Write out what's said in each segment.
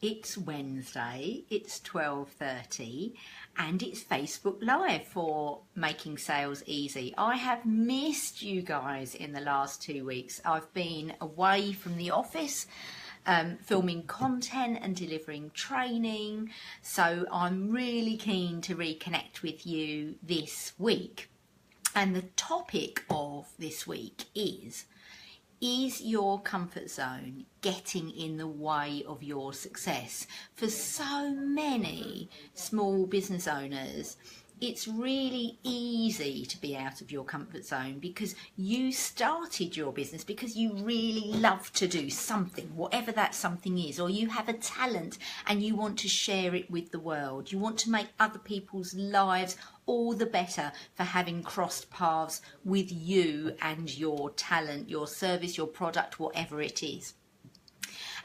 It's Wednesday, it's 12:30 and it's Facebook Live for Making Sales Easy. I have missed you guys in the last 2 weeks. I've been away from the office filming content and delivering training, so I'm really keen to reconnect with you this week. And the topic of this week is your comfort zone getting in the way of your success? For so many small business owners, it's really easy to be out of your comfort zone because you started your business because you really love to do something, whatever that something is, or you have a talent and you want to share it with the world. You want to make other people's lives all the better for having crossed paths with you and your talent, your service, your product, whatever it is.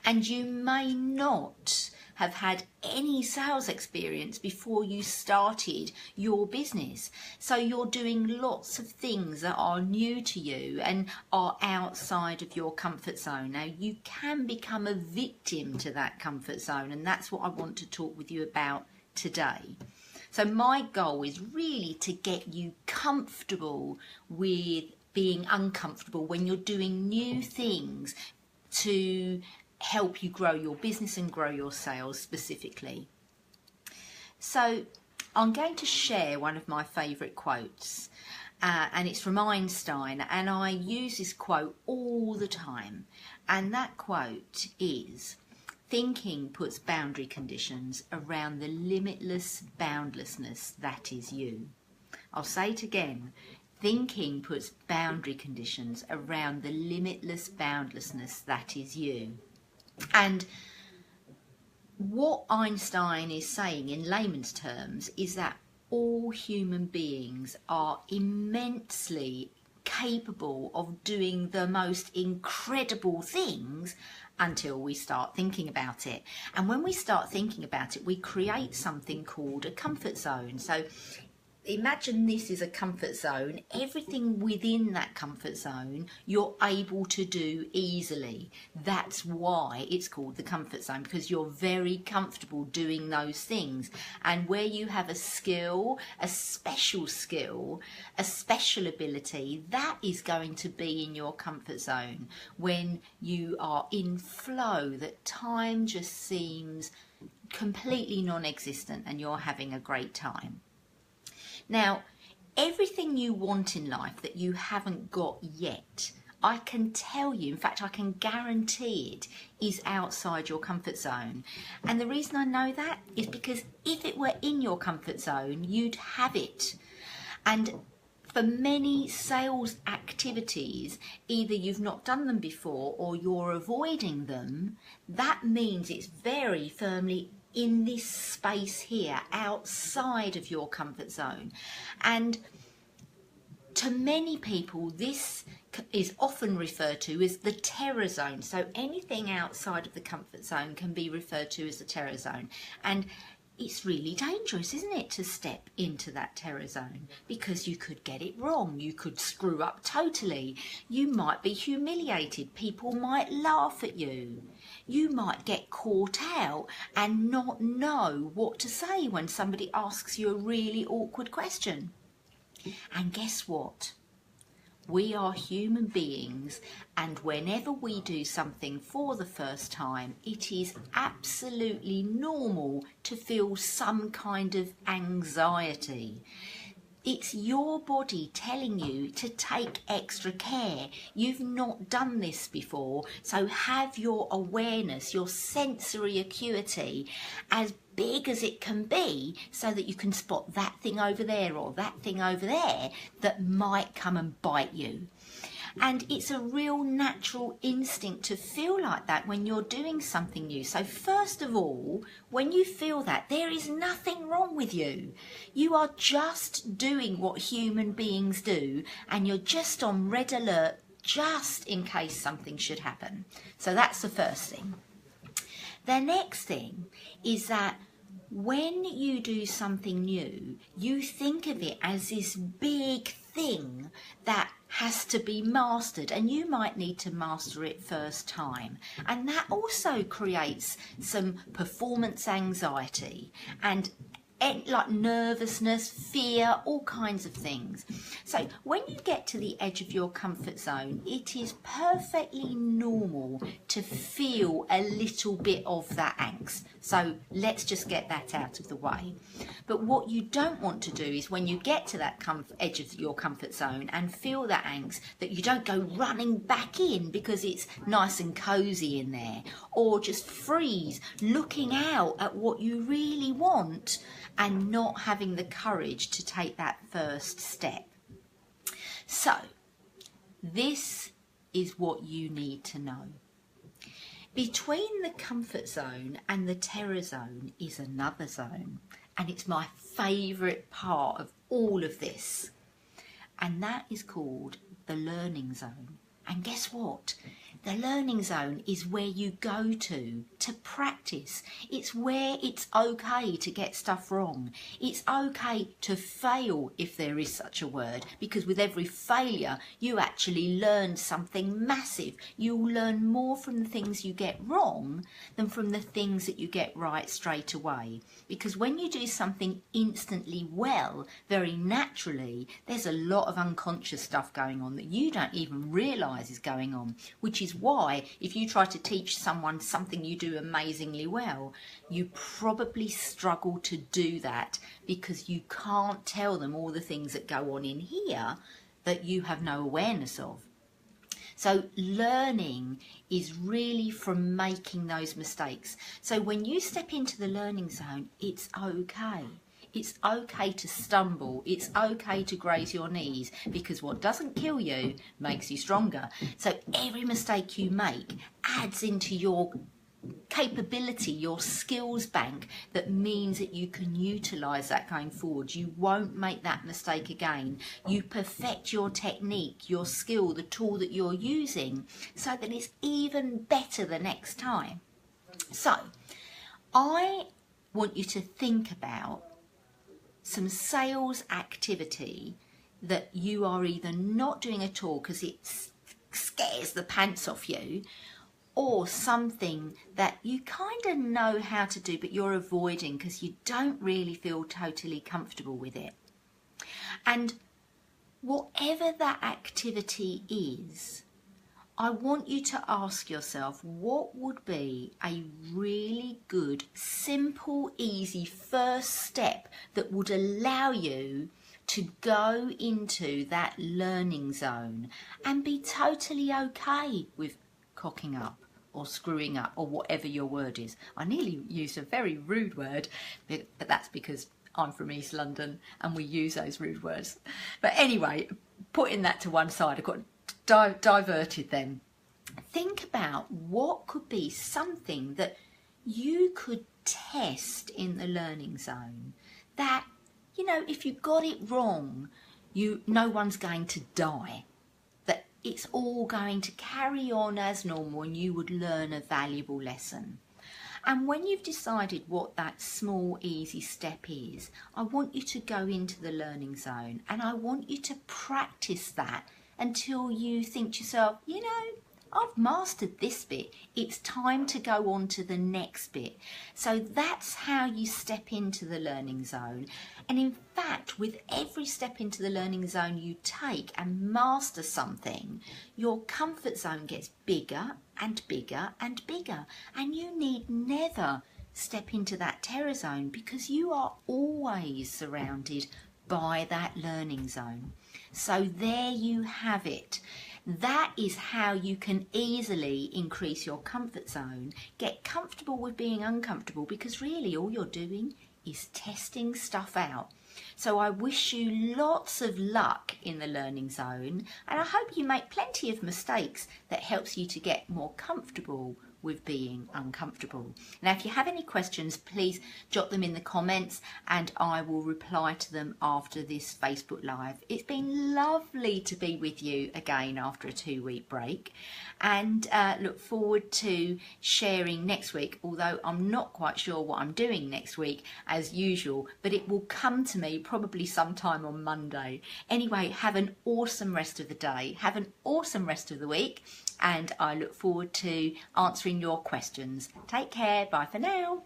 And you may not have had any sales experience before you started your business. So you're doing lots of things that are new to you and are outside of your comfort zone. Now, you can become a victim to that comfort zone, and that's what I want to talk with you about today. So my goal is really to get you comfortable with being uncomfortable when you're doing new things to help you grow your business and grow your sales specifically. So I'm going to share one of my favourite quotes, and it's from Einstein, and I use this quote all the time. And that quote is, "Thinking puts boundary conditions around the limitless boundlessness that is you." I'll say it again. Thinking puts boundary conditions around the limitless boundlessness that is you. And what Einstein is saying in layman's terms is that all human beings are immensely capable of doing the most incredible things until we start thinking about it. And when we start thinking about it, we create something called a comfort zone. So imagine this is a comfort zone. Everything within that comfort zone you're able to do easily. That's why it's called the comfort zone, because you're very comfortable doing those things. And where you have a skill, a special ability, that is going to be in your comfort zone. When you are in flow, that time just seems completely non-existent and you're having a great time. Now, everything you want in life that you haven't got yet, I can tell you, in fact, I can guarantee it, is outside your comfort zone. And the reason I know that is because if it were in your comfort zone, you'd have it. And for many sales activities, either you've not done them before or you're avoiding them. That means it's very firmly in this space here, outside of your comfort zone. And to many people, this is often referred to as the terror zone. So anything outside of the comfort zone can be referred to as the terror zone. And it's really dangerous, isn't it, to step into that terror zone, because you could get it wrong, you could screw up totally, you might be humiliated, people might laugh at you, you might get caught out and not know what to say when somebody asks you a really awkward question. And guess what? We are human beings, and whenever we do something for the first time, it is absolutely normal to feel some kind of anxiety. It's your body telling you to take extra care. You've not done this before, so have your awareness, your sensory acuity as big as it can be, so that you can spot that thing over there or that thing over there that might come and bite you. And it's a real natural instinct to feel like that when you're doing something new. So first of all, when you feel that, there is nothing wrong with you. You are just doing what human beings do, and you're just on red alert just in case something should happen. So that's the first thing. The next thing is that when you do something new, you think of it as this big thing that has to be mastered, and you might need to master it first time, and that also creates some performance anxiety and like nervousness, fear, all kinds of things. So when you get to the edge of your comfort zone, it is perfectly normal to feel a little bit of that angst. So let's just get that out of the way. But what you don't want to do is when you get to that edge of your comfort zone and feel that angst, that you don't go running back in because it's nice and cozy in there, or just freeze looking out at what you really want and not having the courage to take that first step. So, this is what you need to know. Between the comfort zone and the terror zone is another zone, and it's my favourite part of all of this, and that is called the learning zone. And guess what? The learning zone is where you go to practice. It's where it's okay to get stuff wrong. It's okay to fail, if there is such a word, because with every failure you actually learn something massive. You'll learn more from the things you get wrong than from the things that you get right straight away. Because when you do something instantly well, very naturally, there's a lot of unconscious stuff going on that you don't even realise is going on, which is why if you try to teach someone something you do amazingly well, you probably struggle to do that because you can't tell them all the things that go on in here that you have no awareness of. So learning is really from making those mistakes. So when you step into the learning zone, it's okay. It's okay to stumble. It's okay to graze your knees, because what doesn't kill you makes you stronger. So every mistake you make adds into your capability, your skills bank, that means that you can utilise that going forward. You won't make that mistake again. You perfect your technique, your skill, the tool that you're using, so that it's even better the next time. So I want you to think about some sales activity that you are either not doing at all because it scares the pants off you, or something that you kind of know how to do but you're avoiding because you don't really feel totally comfortable with it. And whatever that activity is, I want you to ask yourself, what would be a really good, simple, easy first step that would allow you to go into that learning zone and be totally okay with cocking up or screwing up or whatever your word is. I nearly used a very rude word, but that's because I'm from East London and we use those rude words. But anyway, putting that to one side, I got diverted then. Think about what could be something that you could test in the learning zone that, you know, if you got it wrong, no one's going to die. That it's all going to carry on as normal and you would learn a valuable lesson. And when you've decided what that small, easy step is, I want you to go into the learning zone and I want you to practice that until you think to yourself, you know, I've mastered this bit. It's time to go on to the next bit. So that's how you step into the learning zone. And in fact, with every step into the learning zone you take and master something, your comfort zone gets bigger and bigger and bigger. And you need never step into that terror zone because you are always surrounded by that learning zone. So there you have it. That is how you can easily increase your comfort zone, get comfortable with being uncomfortable, because really all you're doing is testing stuff out. So I wish you lots of luck in the learning zone, and I hope you make plenty of mistakes that helps you to get more comfortable with being uncomfortable. Now, if you have any questions, please jot them in the comments and I will reply to them after this Facebook Live. It's been lovely to be with you again after a 2-week break, and look forward to sharing next week, although I'm not quite sure what I'm doing next week as usual, but it will come to me probably sometime on Monday. Anyway, have an awesome rest of the day, have an awesome rest of the week, and I look forward to answering your questions. Take care, bye for now.